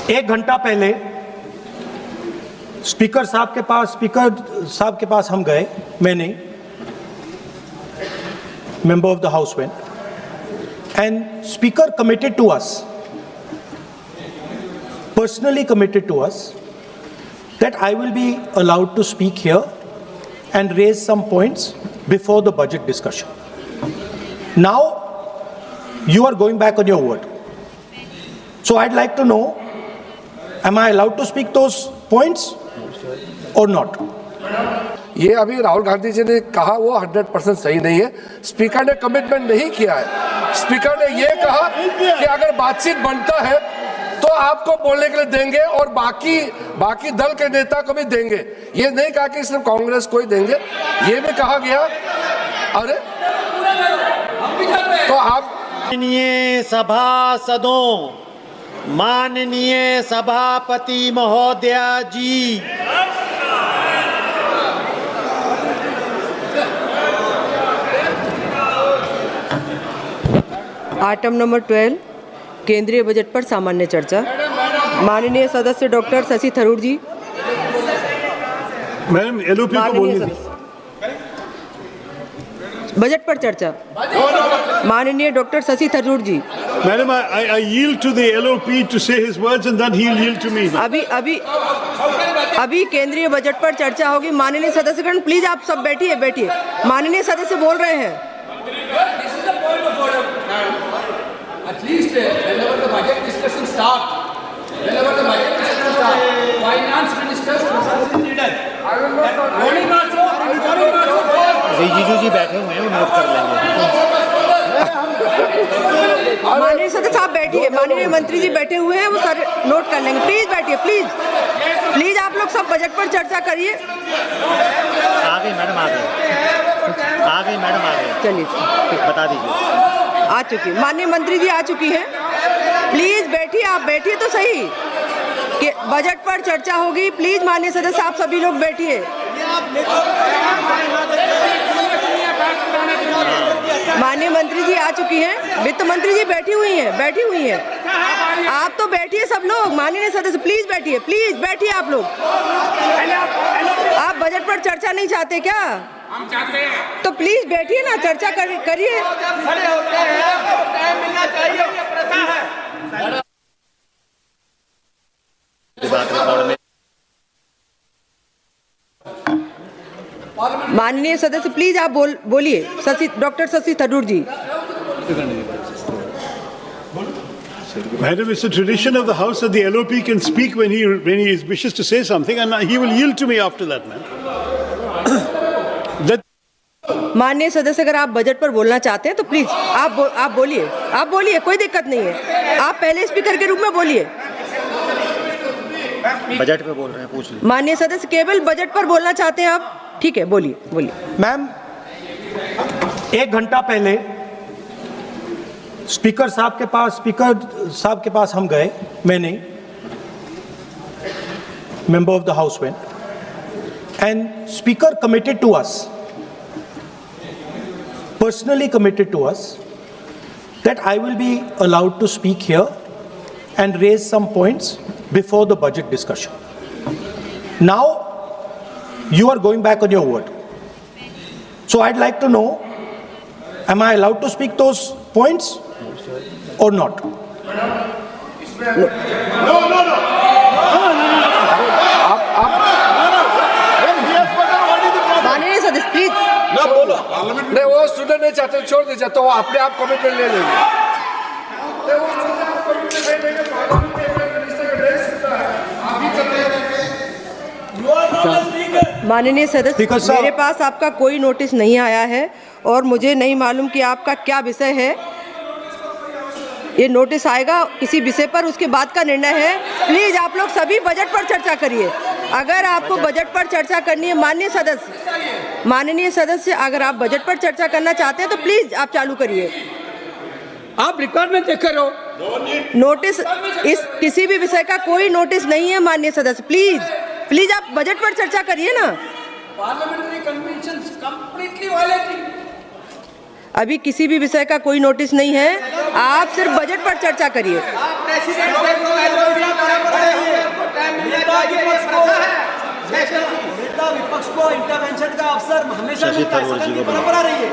एक घंटा पहले स्पीकर साहब के पास हम गए, मैंने, member of the house went, and speaker committed to us, personally committed to us, that I will be allowed to speak here and raise some points before the budget discussion. Now you are going back on your word, so I'd like to know, am I allowed to speak those points or not? ये अभी राहुल गांधी जी ने कहा वो 100% सही नहीं है। Speaker ने commitment नहीं किया है। स्पीकर ने ये कहा कि अगर बातचीत बनता है तो आपको बोलने के लिए देंगे और बाकी दल के नेता को भी देंगे। ये नहीं कहा कि सिर्फ कांग्रेस को ही देंगे। ये भी कहा गया, अरे तो आप माननीय सभासदों, माननीय सभापति महोदया जी, आइटम नंबर 12 केंद्रीय बजट पर सामान्य चर्चा। माननीय सदस्य doctor Shashi Tharoor ji. Madam LOP को बोलने दीजिए। बजट पर चर्चा। माननीय doctor Shashi Tharoor ji. Madam I yield to the LOP to say his words and then he'll yield to me. अभी केंद्रीय बजट पर चर्चा होगी। माननीय सदस्यगण प्लीज आप सब बैठिए। माननीय सदस्य बोल रहे हैं। At least whenever the budget discussion starts, finance minister, morning also. Rijiju जी बैठे हुए हैं, वो नोट कर लेंगे। माननीय सदस्य आप बैठिए। माननीय मंत्री जी बैठे हुए हैं, वो सर नोट कर लेंगे। प्लीज बैठिए, प्लीज आप लोग सब बजट पर चर्चा करिए। आ गई मैडम, आ गई। चलिए बता दीजिए। आ चुकी, माननीय मंत्री जी आ चुकी हैं। प्लीज बैठिए, आप बैठिए तो सही कि बजट पर चर्चा होगी। प्लीज माननीय सदस्य आप सभी लोग बैठिए। माननीय मंत्री जी आ चुकी हैं। वित्त मंत्री जी बैठी हुई हैं। आप तो बैठिए सब लोग। माननीय सदस्य प्लीज बैठिए आप लोग। आप बजट पर चर्चा नहीं चाहते क्या? हम चाहते हैं तो प्लीज बैठिए ना, चर्चा करिए। खड़े होते हैं, मिलना चाहिए, ये प्रथा है। माननीय सदस्य प्लीज आप बोलिए। Doctor Shashi Tharoor ji. Madam, it's a tradition of the House that the LOP can speak when he wishes to say something, and he will yield to me after that, ma'am. माननीय सदस्य अगर आप बजट पर बोलना चाहते हैं तो प्लीज आप बोलिए। कोई दिक्कत नहीं है। आप पहले स्पीकर के रूप में बोलिए। बजट पे बोल रहे हैं, पूछ लीजिए। माननीय सदस्य केवल बजट पर बोलना चाहते हैं आप? ठीक है, बोलिए। मैम, एक घंटा पहले स्पीकर साहब के पास हम गए, मैंने, member of the house went, and speaker committed to us, personally committed to us, that I will be allowed to speak here and raise some points before the budget discussion. Now you are going back on your word, so I'd like to know, am I allowed to speak those points or not? No. माननीय सदस्य please नहीं, वो सुनना नहीं चाहते, छोड़ दीजिए, तो वो अपने आप कमिटमेंट ले लेंगे। माननीय सदस्य, मेरे पास आपका कोई नोटिस नहीं आया है और मुझे नहीं मालूम कि आपका क्या विषय है। ये नोटिस आएगा किसी विषय पर, उसके बाद का निर्णय है। प्लीज आप लोग सभी बजट पर चर्चा करिए। अगर आपको बजट पर चर्चा करनी है, माननीय सदस्य अगर आप बजट पर चर्चा करना चाहते हैं तो प्लीज आप चालू करिए। आप रिक्वायरमेंट देख कर हो। नोटिस इस किसी भी विषय का कोई नोटिस नहीं है। माननीय सदस्य प्लीज आप बजट पर चर्चा करिए ना। Parliamentary convention completely violating. अभी किसी भी विषय का कोई नोटिस नहीं है, आप सिर्फ बजट पर चर्चा करिए। अवसर हमेशा मिलता है, सदन की परंपरा रही है।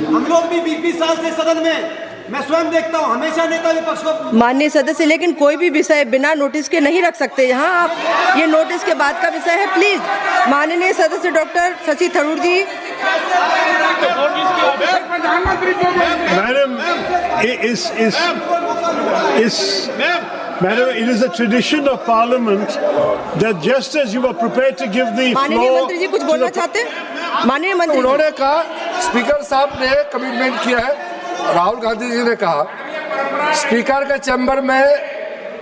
हम लोग भी 20-20 साल से सदन में, मैं स्वयं देखता हूँ, हमेशा नेता विपक्ष को। माननीय सदस्य, लेकिन कोई भी विषय बिना नोटिस के नहीं रख सकते यहाँ आप। ये नोटिस के बाद का विषय है, प्लीज। माननीय सदस्य doctor Shashi Tharoor ji. Madam, it is a tradition of Parliament that just as you were prepared to give the माननीय floor मंत्री जी कुछ बोलना चाहते हैं? माननीय मंत्री जी। उन्होंने कहा, स्पीकर साहब ने कमिटमेंट किया है, राहुल गांधी जी ने कहा, स्पीकर के चैम्बर में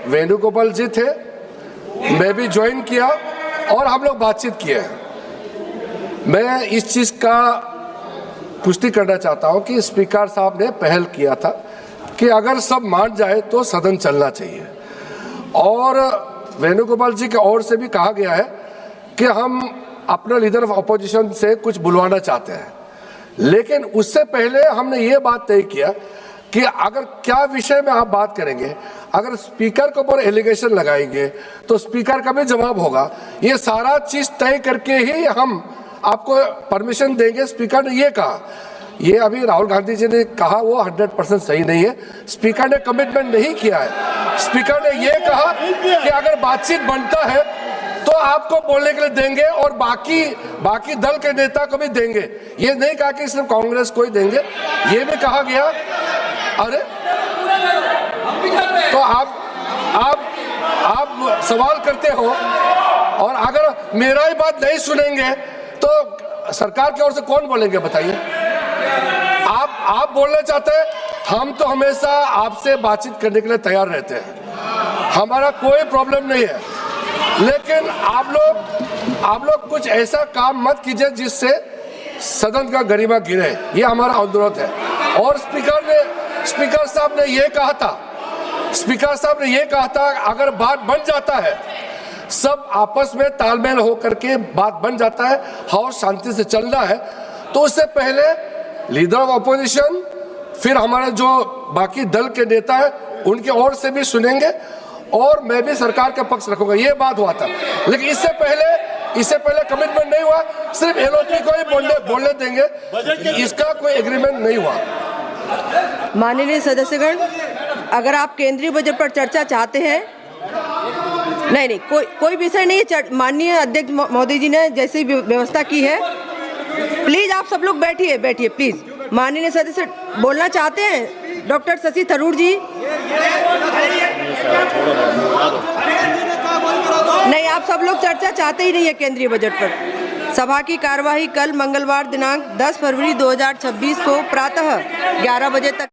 वेणुगोपाल जी थे, मैं भी ज्वाइन किया और हम लोग बातचीत किए हैं। मैं इस चीज का पुष्टि करना चाहता हूं कि स्पीकर साहब ने पहल किया था कि अगर सब मान जाए तो सदन चलना चाहिए, और वेणुगोपाल जी की ओर से भी कहा गया है कि हम अपने लीडर ऑफ अपोजिशन से कुछ बुलवाना चाहते हैं। लेकिन उससे पहले हमने ये बात तय किया कि अगर क्या विषय में आप बात करेंगे, अगर स्पीकर के ऊपर एलिगेशन लगाएंगे तो स्पीकर का भी जवाब होगा। ये सारा चीज तय करके ही हम आपको परमिशन देंगे। स्पीकर ने ये कहा, ये अभी राहुल गांधी जी ने कहा वो 100% सही नहीं है। स्पीकर ने कमिटमेंट नहीं किया है। स्पीकर ने ये कहा कि अगर बातचीत बनता है तो आपको बोलने के लिए देंगे और बाकी दल के नेता को भी देंगे। ये नहीं कहा कि सिर्फ कांग्रेस को ही देंगे, ये भी कहा गया। अरे तो आप सवाल करते हो, और अगर मेरा ही बात नहीं सुनेंगे तो सरकार की ओर से कौन बोलेंगे बताइए? आप बोलना चाहते हैं, हम तो हमेशा आपसे बातचीत करने के लिए तैयार रहते हैं, हमारा कोई प्रॉब्लम नहीं है। लेकिन आप लोग कुछ ऐसा काम मत कीजिए जिससे सदन का गरिमा गिरे, ये हमारा अनुरोध है। और स्पीकर साहब ने ये कहा था अगर बात बन जाता है, सब आपस में तालमेल हो करके बात बन जाता है, हाउस शांति से चलना है, तो उससे पहले लीडर ऑफ अपोजिशन, फिर हमारे जो बाकी दल के नेता है उनकी ओर से भी सुनेंगे, और मैं भी सरकार का पक्ष रखूंगा। ये बात हुआ था, लेकिन इससे पहले कमिटमेंट नहीं हुआ, सिर्फ एलओपी को ही बोलने देंगे, इसका कोई एग्रीमेंट नहीं हुआ। माननीय सदस्यगण, अगर आप केंद्रीय बजट पर चर्चा चाहते हैं, नहीं, कोई विषय नहीं है। माननीय अध्यक्ष महोदय जी ने जैसी व्यवस्था की है, प्लीज आप सब लोग बैठिए प्लीज। माननीय सदस्य बोलना चाहते हैं, डॉक्टर शशि थरूर जी। नहीं, आप सब लोग चर्चा चाहते ही नहीं है केंद्रीय बजट पर। सभा की कार्यवाही कल मंगलवार दिनांक 10 फरवरी 2026 को प्रातः 11 बजे तक